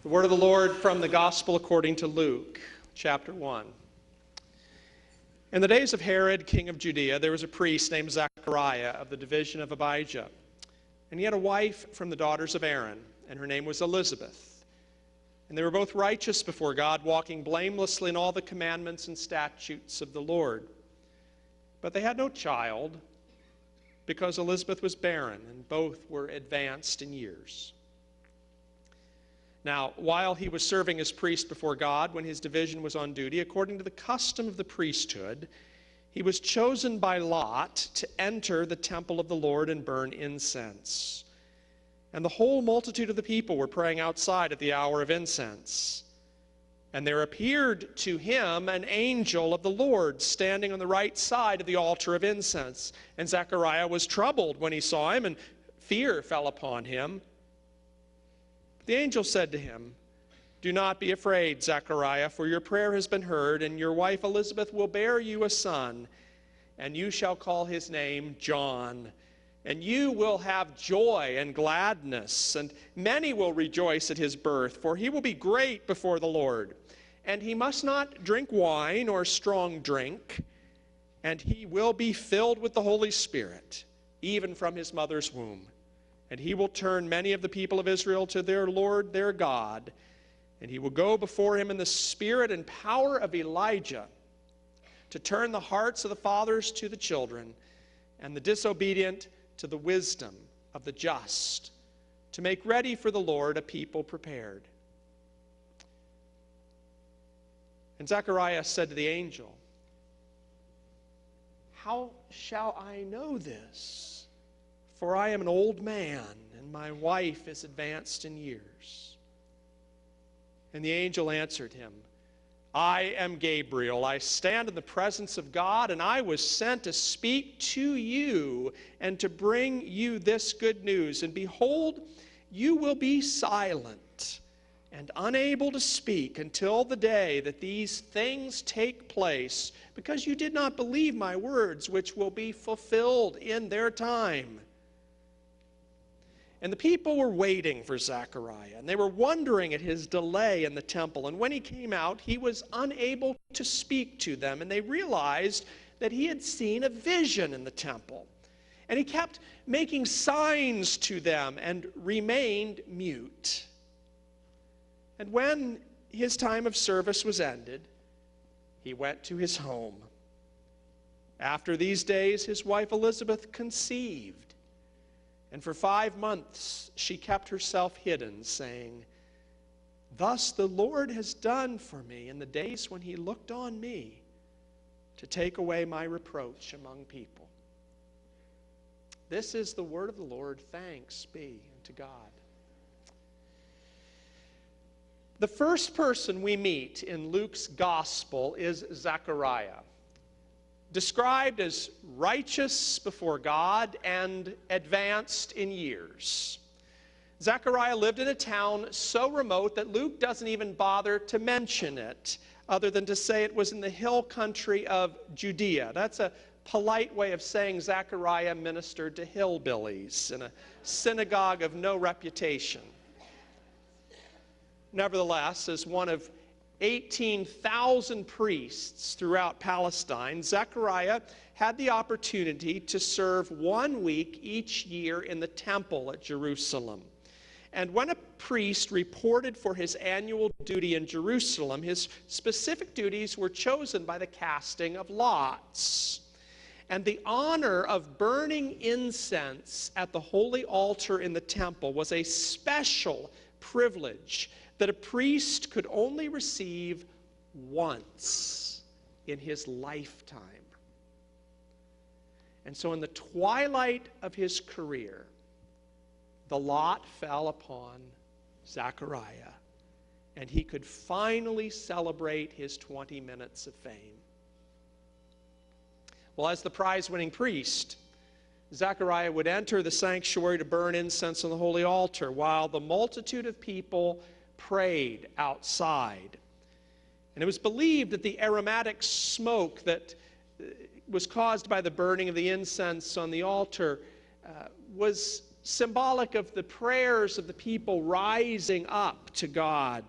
The word of the Lord from the Gospel according to Luke, chapter 1. In the days of Herod, king of Judea, there was a priest named Zechariah of the division of Abijah. And he had a wife from the daughters of Aaron, and her name was Elizabeth. And they were both righteous before God, walking blamelessly in all the commandments and statutes of the Lord. But they had no child, because Elizabeth was barren, and both were advanced in years. Now, while he was serving as priest before God, when his division was on duty, according to the custom of the priesthood, he was chosen by lot to enter the temple of the Lord and burn incense. And the whole multitude of the people were praying outside at the hour of incense. And there appeared to him an angel of the Lord standing on the right side of the altar of incense. And Zechariah was troubled when he saw him, and fear fell upon him. The angel said to him, "Do not be afraid, Zechariah, for your prayer has been heard, and your wife Elizabeth will bear you a son, and you shall call his name John. And you will have joy and gladness, and many will rejoice at his birth, for he will be great before the Lord. And he must not drink wine or strong drink, and he will be filled with the Holy Spirit, even from his mother's womb. And he will turn many of the people of Israel to their Lord, their God. And he will go before him in the spirit and power of Elijah, to turn the hearts of the fathers to the children, and the disobedient to the wisdom of the just, to make ready for the Lord a people prepared." And Zechariah said to the angel, "How shall I know this? For I am an old man, and my wife is advanced in years." And the angel answered him, "I am Gabriel. I stand in the presence of God, and I was sent to speak to you and to bring you this good news. And behold, you will be silent and unable to speak until the day that these things take place, because you did not believe my words, which will be fulfilled in their time." And the people were waiting for Zechariah, and they were wondering at his delay in the temple. And when he came out, he was unable to speak to them, and they realized that he had seen a vision in the temple. And he kept making signs to them and remained mute. And when his time of service was ended, he went to his home. After these days, his wife Elizabeth conceived. And for 5 months she kept herself hidden, saying, "Thus the Lord has done for me in the days when he looked on me to take away my reproach among people." This is the word of the Lord. Thanks be unto God. The first person we meet in Luke's gospel is Zechariah, described as righteous before God and advanced in years. Zechariah lived in a town so remote that Luke doesn't even bother to mention it, other than to say it was in the hill country of Judea. That's a polite way of saying Zechariah ministered to hillbillies in a synagogue of no reputation. Nevertheless, as one of 18,000 priests throughout Palestine, Zechariah had the opportunity to serve 1 week each year in the temple at Jerusalem. And when a priest reported for his annual duty in Jerusalem, his specific duties were chosen by the casting of lots. And the honor of burning incense at the holy altar in the temple was a special privilege that a priest could only receive once in his lifetime. And so in the twilight of his career, the lot fell upon Zechariah, and he could finally celebrate his 20 minutes of fame. Well, as the prize-winning priest, Zechariah would enter the sanctuary to burn incense on the holy altar while the multitude of people prayed outside. And it was believed that the aromatic smoke that was caused by the burning of the incense on the altar was symbolic of the prayers of the people rising up to God.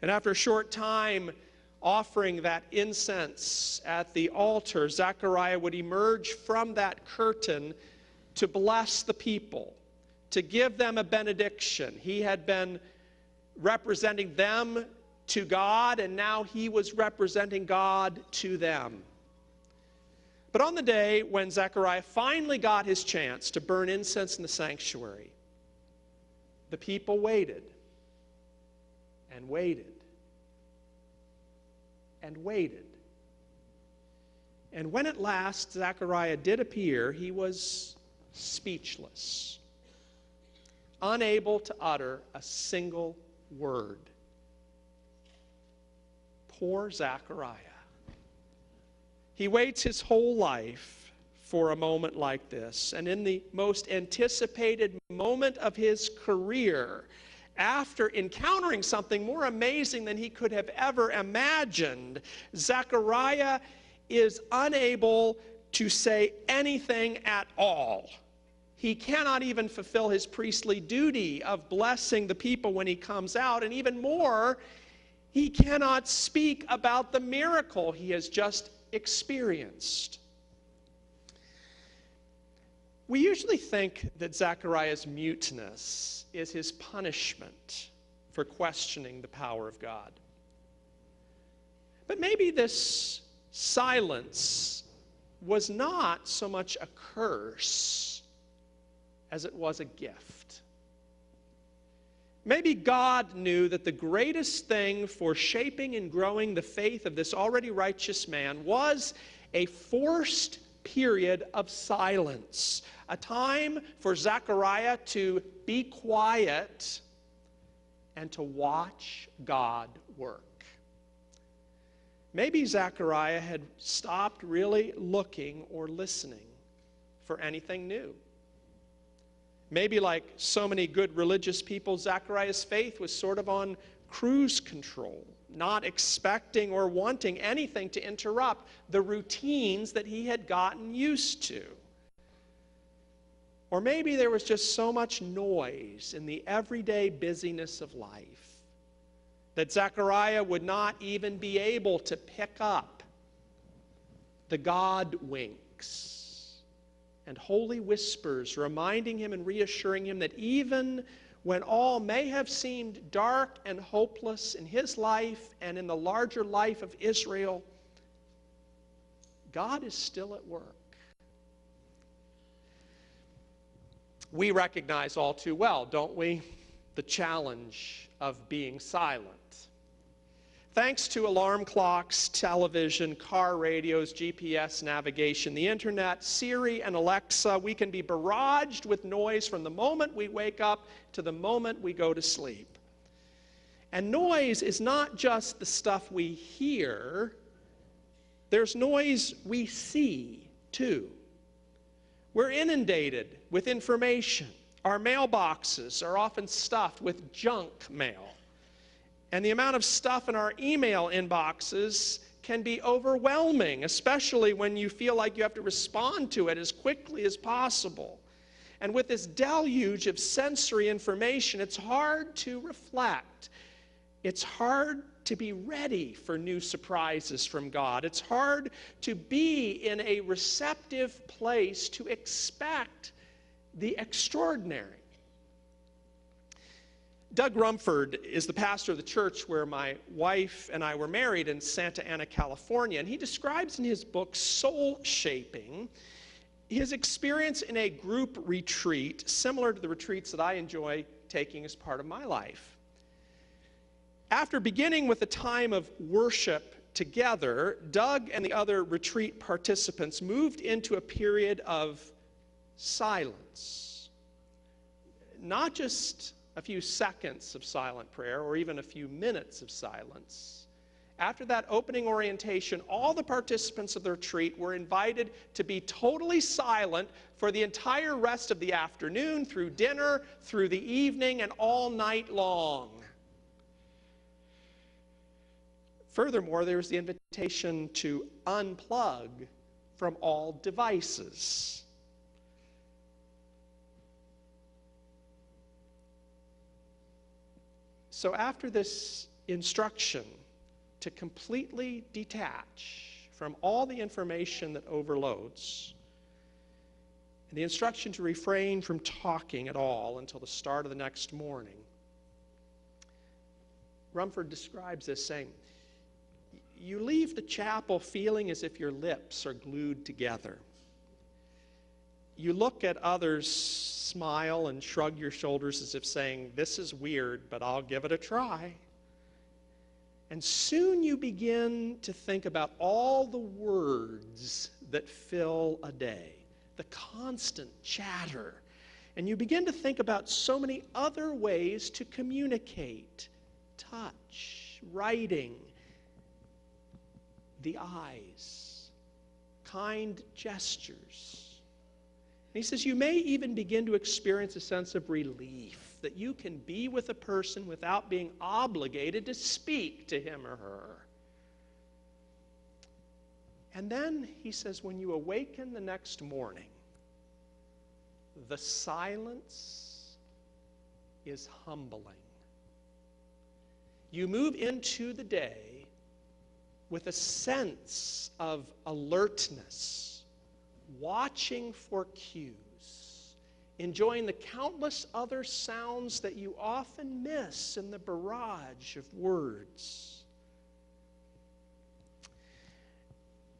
And after a short time offering that incense at the altar, Zechariah would emerge from that curtain to bless the people, to give them a benediction. He had been representing them to God, and now he was representing God to them. But on the day when Zechariah finally got his chance to burn incense in the sanctuary, the people waited and waited and waited. And when at last Zechariah did appear, he was speechless, unable to utter a single word. Poor Zechariah. He waits his whole life for a moment like this. And in the most anticipated moment of his career, after encountering something more amazing than he could have ever imagined, Zechariah is unable to say anything at all. He cannot even fulfill his priestly duty of blessing the people when he comes out, and even more, he cannot speak about the miracle he has just experienced. We usually think that Zechariah's muteness is his punishment for questioning the power of God. But maybe this silence was not so much a curse as it was a gift. Maybe God knew that the greatest thing for shaping and growing the faith of this already righteous man was a forced period of silence, a time for Zechariah to be quiet and to watch God work. Maybe Zechariah had stopped really looking or listening for anything new. Maybe like so many good religious people, Zechariah's faith was sort of on cruise control, not expecting or wanting anything to interrupt the routines that he had gotten used to. Or maybe there was just so much noise in the everyday busyness of life that Zechariah would not even be able to pick up the God winks and holy whispers reminding him and reassuring him that even when all may have seemed dark and hopeless in his life and in the larger life of Israel, God is still at work. We recognize all too well, don't we, the challenge of being silent. Thanks to alarm clocks, television, car radios, GPS navigation, the internet, Siri and Alexa, we can be barraged with noise from the moment we wake up to the moment we go to sleep. And noise is not just the stuff we hear, there's noise we see too. We're inundated with information. Our mailboxes are often stuffed with junk mail. And the amount of stuff in our email inboxes can be overwhelming, especially when you feel like you have to respond to it as quickly as possible. And with this deluge of sensory information, it's hard to reflect. It's hard to be ready for new surprises from God. It's hard to be in a receptive place to expect the extraordinary. Doug Rumford is the pastor of the church where my wife and I were married in Santa Ana, California, and he describes in his book, Soul Shaping, his experience in a group retreat similar to the retreats that I enjoy taking as part of my life. After beginning with a time of worship together, Doug and the other retreat participants moved into a period of silence. Not just a few seconds of silent prayer or even a few minutes of silence. After that opening orientation, all the participants of the retreat were invited to be totally silent for the entire rest of the afternoon, through dinner, through the evening, and all night long. Furthermore, there was the invitation to unplug from all devices. So after this instruction to completely detach from all the information that overloads, and the instruction to refrain from talking at all until the start of the next morning, Rumford describes this saying, you leave the chapel feeling as if your lips are glued together. You look at others, smile, and shrug your shoulders as if saying, this is weird, but I'll give it a try. And soon you begin to think about all the words that fill a day, the constant chatter. And you begin to think about so many other ways to communicate: touch, writing, the eyes, kind gestures. And he says you may even begin to experience a sense of relief that you can be with a person without being obligated to speak to him or her. And then he says when you awaken the next morning, the silence is humbling. You move into the day with a sense of alertness, watching for cues, enjoying the countless other sounds that you often miss in the barrage of words.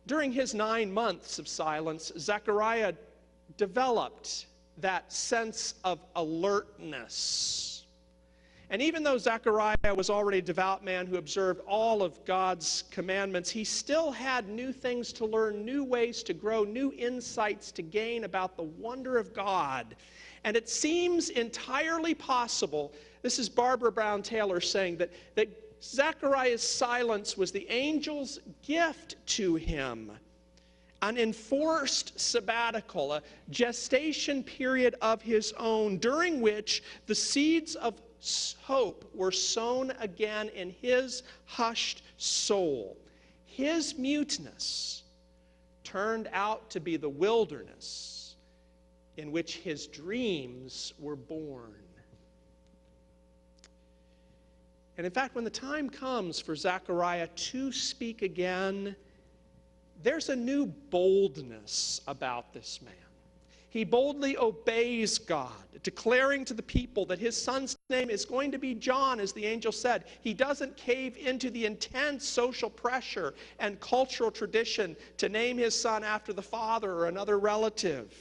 During his 9 months of silence, Zechariah developed that sense of alertness. And even though Zechariah was already a devout man who observed all of God's commandments, he still had new things to learn, new ways to grow, new insights to gain about the wonder of God. And it seems entirely possible, this is Barbara Brown Taylor saying, that Zechariah's silence was the angel's gift to him. An enforced sabbatical, a gestation period of his own, during which the seeds of hope were sown again in his hushed soul. His muteness turned out to be the wilderness in which his dreams were born. And in fact, when the time comes for Zechariah to speak again, there's a new boldness about this man. He boldly obeys God, declaring to the people that his son's name is going to be John, as the angel said. He doesn't cave into the intense social pressure and cultural tradition to name his son after the father or another relative.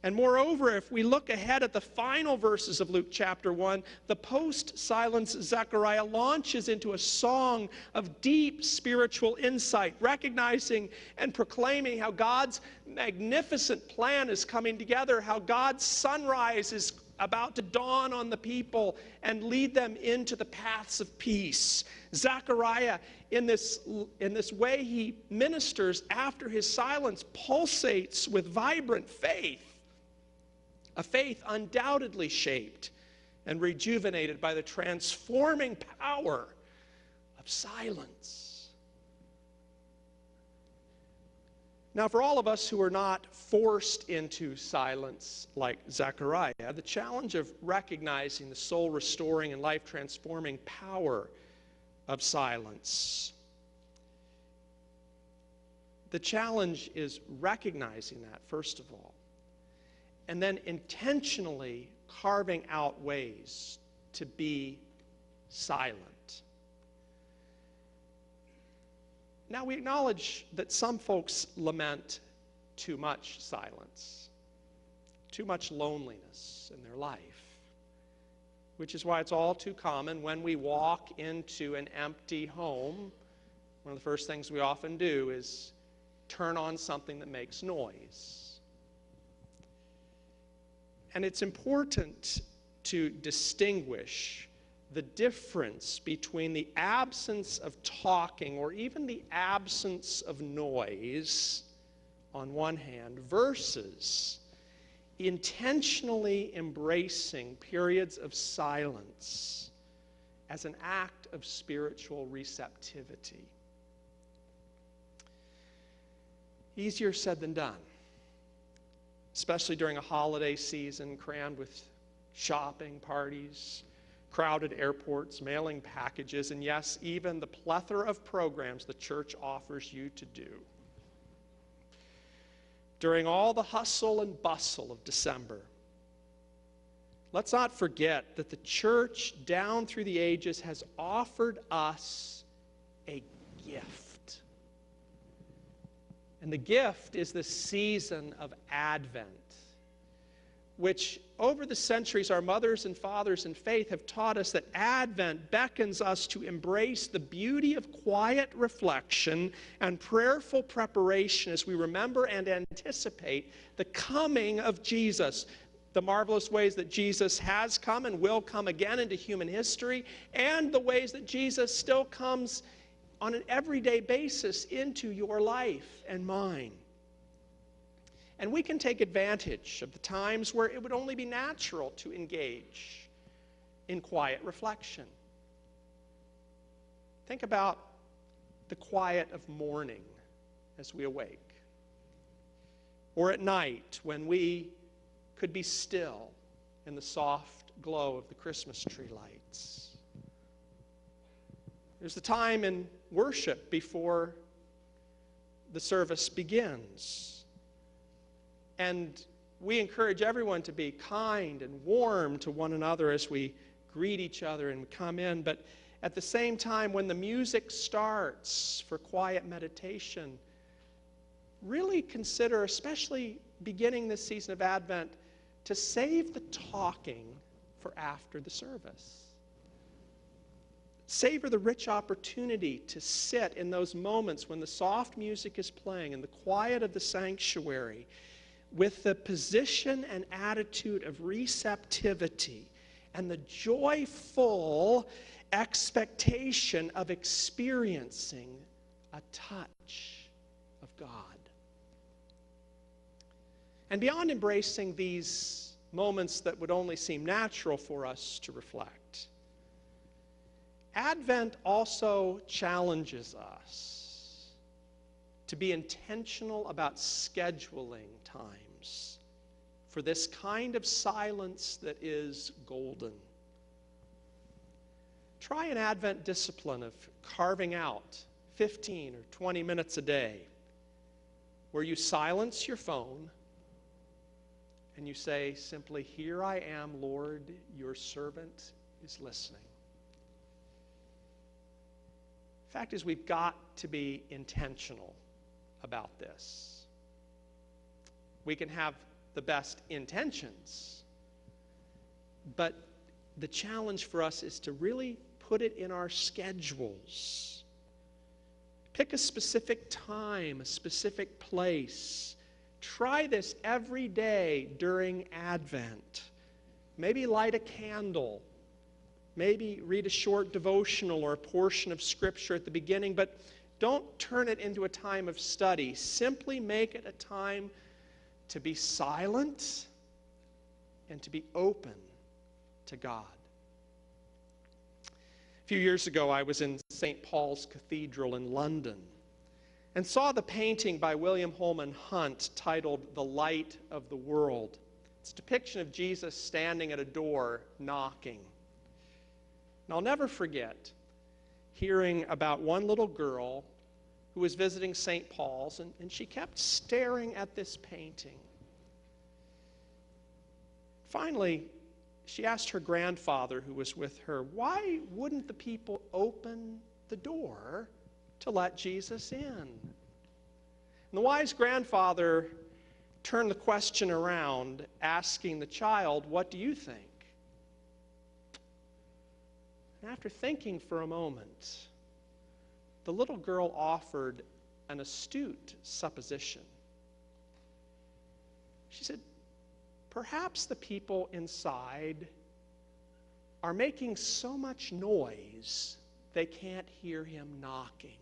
And moreover, if we look ahead at the final verses of Luke chapter 1, the post-silence Zechariah launches into a song of deep spiritual insight, recognizing and proclaiming how God's magnificent plan is coming together, how God's sunrise is about to dawn on the people and lead them into the paths of peace. Zechariah, in this way he ministers after his silence, pulsates with vibrant faith. A faith undoubtedly shaped and rejuvenated by the transforming power of silence. Now, for all of us who are not forced into silence like Zechariah, the challenge of recognizing the soul-restoring and life-transforming power of silence, the challenge is recognizing that, first of all, and then intentionally carving out ways to be silent. Now, we acknowledge that some folks lament too much silence, too much loneliness in their life, which is why it's all too common when we walk into an empty home, one of the first things we often do is turn on something that makes noise. And it's important to distinguish the difference between the absence of talking or even the absence of noise on one hand versus intentionally embracing periods of silence as an act of spiritual receptivity. Easier said than done, especially during a holiday season crammed with shopping, parties, crowded airports, mailing packages, and yes, even the plethora of programs the church offers you to do. During all the hustle and bustle of December, let's not forget that the church down through the ages has offered us a gift. And the gift is the season of Advent, which over the centuries our mothers and fathers in faith have taught us that Advent beckons us to embrace the beauty of quiet reflection and prayerful preparation as we remember and anticipate the coming of Jesus, the marvelous ways that Jesus has come and will come again into human history, and the ways that Jesus still comes on an everyday basis into your life and mine. And we can take advantage of the times where it would only be natural to engage in quiet reflection. Think about the quiet of morning as we awake, or at night when we could be still in the soft glow of the Christmas tree lights. There's the time in worship before the service begins. And we encourage everyone to be kind and warm to one another as we greet each other and come in. But at the same time, when the music starts for quiet meditation, really consider, especially beginning this season of Advent, to save the talking for after the service. Savor the rich opportunity to sit in those moments when the soft music is playing in the quiet of the sanctuary with the position and attitude of receptivity and the joyful expectation of experiencing a touch of God. And beyond embracing these moments that would only seem natural for us to reflect, Advent also challenges us to be intentional about scheduling times for this kind of silence that is golden. Try an Advent discipline of carving out 15 or 20 minutes a day where you silence your phone and you say simply, "Here I am, Lord, your servant is listening." The fact is, we've got to be intentional about this. We can have the best intentions, but the challenge for us is to really put it in our schedules. Pick a specific time, a specific place. Try this every day during Advent. Maybe light a candle. Maybe read a short devotional or a portion of Scripture at the beginning, but don't turn it into a time of study. Simply make it a time to be silent and to be open to God. A few years ago, I was in St. Paul's Cathedral in London and saw the painting by William Holman Hunt titled "The Light of the World." It's a depiction of Jesus standing at a door knocking. And I'll never forget hearing about one little girl who was visiting St. Paul's, and she kept staring at this painting. Finally, she asked her grandfather, who was with her, why wouldn't the people open the door to let Jesus in? And the wise grandfather turned the question around, asking the child, "What do you think?" And after thinking for a moment, the little girl offered an astute supposition. She said, "Perhaps the people inside are making so much noise they can't hear him knocking."